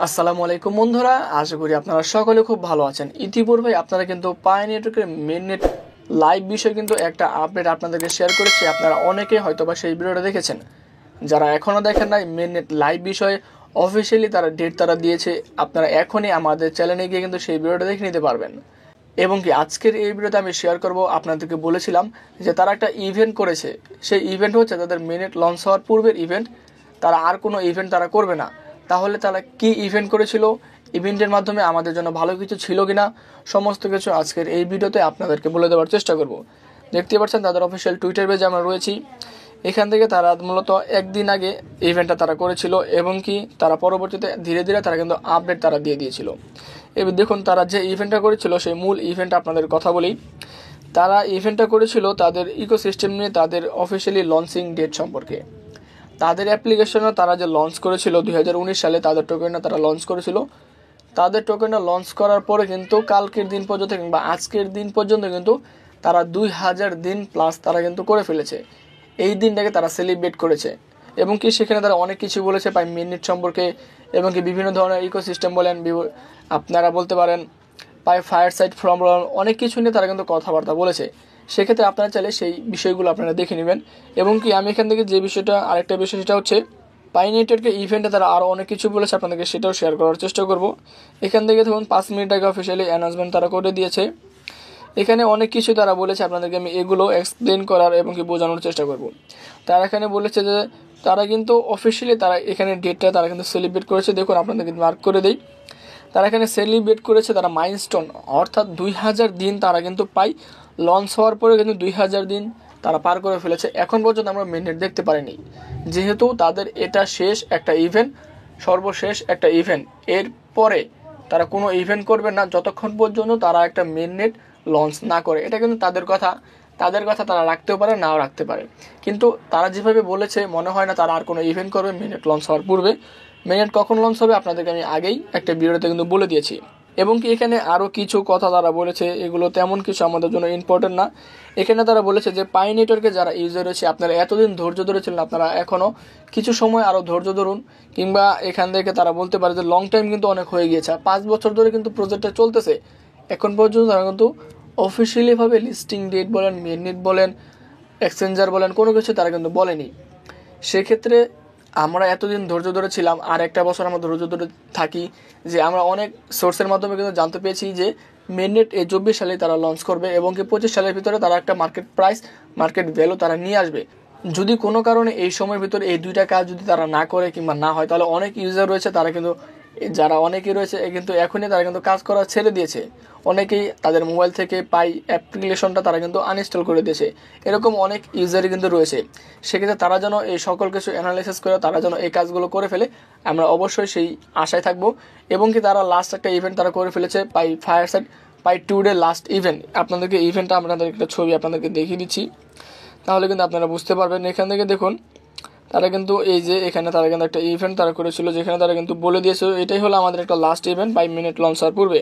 আসসালামু আলাইকুম বন্ধুরা, আশা করি আপনারা সকলে খুব ভালো আছেন। ইতিপূর্বে আপনারা কিন্তু পাই নেটওয়ার্কের মেননেট লাইভ বিষয়ে কিন্তু একটা আপডেট আপনাদেরকে শেয়ার করেছি। আপনারা অনেকেই হয়তোবা সেই ভিডিওটা দেখেছেন। যারা এখনও দেখেন নাই, মেননেট লাইভ বিষয়ে অফিসিয়ালি তারা ডেট দিয়েছে। আপনারা এখনই আমাদের চ্যানেলে গিয়ে কিন্তু সেই ভিডিওটা দেখে নিতে পারবেন। এবং কি আজকের এই ভিডিওতে আমি শেয়ার করব, আপনাদেরকে বলেছিলাম যে তারা একটা ইভেন্ট করেছে। সেই ইভেন্ট হচ্ছে তাদের মেননেট লঞ্চ হওয়ার পূর্বের ইভেন্ট। তারা আর কোনো ইভেন্ট তারা করবে না। তাহলে তারা কি ইভেন্ট করেছিল, ইভেন্টের মাধ্যমে আমাদের জন্য ভালো কিছু ছিল কিনা, সমস্ত কিছু আজকের এই ভিডিওতে আপনাদেরকে বলে দেওয়ার চেষ্টা করব। দেখতে পাচ্ছেন তাদের অফিসিয়াল টুইটার পেজে আমরা রয়েছি। এখান থেকে তারা মূলত একদিন আগে ইভেন্টটা তারা করেছিল এবং কি তারা পরবর্তীতে ধীরে ধীরে তারা কিন্তু আপডেট তারা দিয়ে দিয়েছিল। এবার দেখুন তারা যে ইভেন্টটা করেছিল সেই মূল ইভেন্টটা আপনাদের কথা বলি। তারা ইভেন্টটা করেছিল তাদের ইকোসিস্টেম নিয়ে, তাদের অফিসিয়ালি লঞ্চিং ডেট সম্পর্কে। তাদের অ্যাপ্লিকেশনও তারা যে লঞ্চ করেছিল 2019 সালে, তাদের টোকেনটা তারা লঞ্চ করেছিল। তাদের টোকেনটা লঞ্চ করার পরে কিন্তু কালকের দিন পর্যন্ত কিংবা আজকের দিন পর্যন্ত কিন্তু তারা 2000 দিন প্লাস তারা কিন্তু করে ফেলেছে। এই দিনটাকে তারা সেলিব্রেট করেছে এবং কি সেখানে তারা অনেক কিছু বলেছে পাই মিনিট সম্পর্কে এবং কি বিভিন্ন ধরনের ইকোসিস্টেম বলেন, আপনারা বলতে পারেন পাই ফায়ার সাইড ফ্রম অনেক কিছু নিয়ে তারা কিন্তু কথাবার্তা বলেছে। সেক্ষেত্রে আপনারা চাইলে সেই বিষয়গুলো আপনারা দেখে নেবেন। এবং কি আমি এখান থেকে যে বিষয়টা, আরেকটা বিষয় সেটা হচ্ছে পাই নেটওয়ার্কের ইভেন্টে তারা আরও অনেক কিছু বলেছে, আপনাদেরকে সেটাও শেয়ার করার চেষ্টা করব। এখান থেকে ধরুন 5 মিনিট আগে অফিসিয়ালি অ্যানাউন্সমেন্ট তারা করে দিয়েছে। এখানে অনেক কিছু তারা বলেছে, আপনাদেরকে আমি এগুলো এক্সপ্লেন করার এবং কি বোঝানোর চেষ্টা করব। তারা এখানে বলেছে যে তারা কিন্তু অফিসিয়ালি তারা এখানে ডেটটা তারা কিন্তু সেলিব্রেট করেছে। দেখুন আপনাদেরকে মার্ক করে দেই, তারা এখানে সেলিব্রেট করেছে তারা মাইলস্টোন, অর্থাৎ 2000 দিন তারা কিন্তু পাই লঞ্চ হওয়ার পরে কিন্তু 2000 দিন তারা পার করে ফেলেছে। এখন পর্যন্ত আমরা মেননেট দেখতে পারিনি, যেহেতু তাদের এটা শেষ একটা ইভেন্ট, সর্বশেষ একটা ইভেন্ট। এর পরে তারা কোনো ইভেন্ট করবে না যতক্ষণ পর্যন্ত তারা একটা মেননেট লঞ্চ না করে। এটা কিন্তু তাদের কথা তারা রাখতেও পারে, নাও রাখতে পারে। কিন্তু তারা যেভাবে বলেছে মনে হয় না তারা আর কোনো ইভেন্ট করবে মেননেট লঞ্চ হওয়ার পূর্বে। মেননেট কখন লঞ্চ হবে আপনাদেরকে আমি আগেই একটা ভিডিওতে কিন্তু বলে দিয়েছি। এবং কি এখানে আরও কিছু কথা তারা বলেছে, এগুলো তেমন কিছু আমাদের জন্য ইম্পর্টেন্ট না। এখানে তারা বলেছে যে পাই নেটওয়ার্কে যারা ইউজার রয়েছে, আপনারা এতদিন ধৈর্য ধরেছিলেন, আপনারা এখনও কিছু সময় আরও ধৈর্য ধরুন। কিংবা এখান থেকে তারা বলতে পারে যে লং টাইম কিন্তু অনেক হয়ে গিয়েছে, 5 বছর ধরে কিন্তু প্রজেক্টটা চলতেছে। এখন পর্যন্ত তারা কিন্তু অফিসিয়ালিভাবে লিস্টিং ডেট বলেন, মেননেট বলেন, এক্সচেঞ্জার বলেন, কোনো কিছু তারা কিন্তু বলেনি। সেক্ষেত্রে আমরা এতদিন ধৈর্য ধরেছিলাম, আর একটা বছর আমরা ধৈর্য ধরে থাকি যে আমরা অনেক সোর্সের মাধ্যমে কিন্তু জানতে পেরেছি যে মেননেট 24 সালে তারা লঞ্চ করবে এবং কি 25 সালের ভিতরে তারা একটা মার্কেট প্রাইস, মার্কেট ভ্যালু তারা নিয়ে আসবে। যদি কোনো কারণে এই সময়ের ভিতরে এই দুইটা কাজ যদি তারা না করে কিংবা না হয়, তাহলে অনেক ইউজার রয়েছে তারা কিন্তু, যারা অনেকেই রয়েছে কিন্তু এখনই তারা কিন্তু কাজ করা ছেড়ে দিয়েছে। অনেকেই তাদের মোবাইল থেকে পাই অ্যাপ্লিকেশনটা তারা কিন্তু আনইনস্টল করে দিয়েছে। এরকম অনেক ইউজারই কিন্তু রয়েছে। সেক্ষেত্রে তারা যেন এই সকল কিছু অ্যানালাইসিস করে তারা যেন এই কাজগুলো করে ফেলে, আমরা অবশ্যই সেই আশায় থাকবো। এবং কি তারা লাস্ট একটা ইভেন্ট তারা করে ফেলেছে, পাই ফায়ার সাইড পাই 2 ডে লাস্ট ইভেন্ট। আপনাদেরকে ইভেন্টটা আপনাদের একটা ছবি আপনাদেরকে দেখিয়ে দিচ্ছি, তাহলে কিন্তু আপনারা বুঝতে পারবেন। এখান থেকে দেখুন তারা কিন্তু এই যে এখানে তারা কিন্তু একটা ইভেন্ট তারা করেছিল, যেখানে তারা কিন্তু বলে দিয়েছিল এটাই হলো আমাদের একটা লাস্ট ইভেন্ট পাই মিনিট লঞ্চ হওয়ার পূর্বে।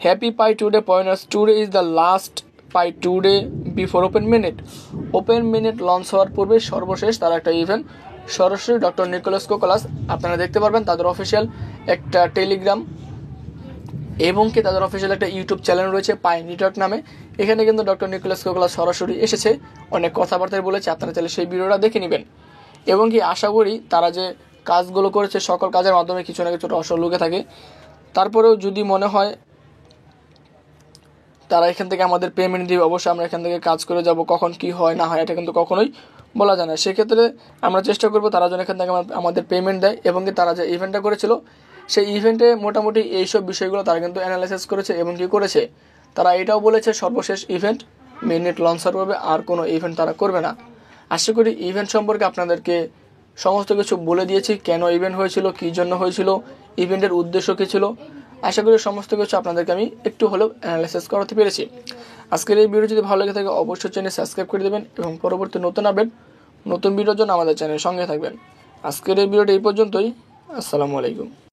Happy pi today pointers, today is the last pi today before open minute launch হওয়ার পূর্বে সর্বশেষ তারা একটা ইভেন্ট সরাসরি ডক্টর নিকোলাস কোকোলাস। আপনারা দেখতে পারবেন তাদের অফিসিয়াল একটা টেলিগ্রাম এবং কি তাদের অফিসিয়াল একটা ইউটিউব চ্যানেল রয়েছে পাই নেটওয়ার্ক নামে। এখানে কিন্তু ডক্টর নিকোলাস কোকোলাস সরাসরি এসেছে, অনেক কথাবার্তায় বলেছে। আপনারা চাইলে সেই ভিডিওটা দেখে নেবেন। এবং কি আশা করি তারা যে কাজগুলো করেছে সকল কাজের মাধ্যমে কিছু না কিছু রহস্য লুকে থাকে। তারপরেও যদি মনে হয় তারা এখান থেকে আমাদের পেমেন্ট দিবে, অবশ্যই আমরা এখান থেকে কাজ করে যাব। কখন কি হয় না হয় এটা কিন্তু কখনোই বলা যায় না। সেক্ষেত্রে আমরা চেষ্টা করব তারা যেন এখান থেকে আমাদের পেমেন্ট দেয়। এবং কি তারা যে ইভেন্টটা করেছিল সেই ইভেন্টে মোটামুটি এইসব বিষয়গুলো তারা কিন্তু অ্যানালাইসিস করেছে এবং কি করেছে। তারা এটাও বলেছে সর্বশেষ ইভেন্ট মেননেট লঞ্চার করবে, আর কোনো ইভেন্ট তারা করবে না। আশা করি ইভেন্ট সম্পর্কে আপনাদেরকে সমস্ত কিছু বলে দিয়েছি, কেন ইভেন্ট হয়েছিল, কী জন্য হয়েছিল, ইভেন্টের উদ্দেশ্য কী ছিল। আশা করি সমস্ত কিছু আপনাদেরকে আমি একটু হলেও অ্যানালাইসিস করাতে পেরেছি। আজকের এই ভিডিও যদি ভালো লেগে থাকে অবশ্যই চ্যানেল সাবস্ক্রাইব করে দেবেন এবং পরবর্তী নতুন আপডেট, নতুন ভিডিওর জন্য আমাদের চ্যানেলের সঙ্গে থাকবেন। আজকের এই ভিডিওটি এই পর্যন্তই। আসসালামু আলাইকুম।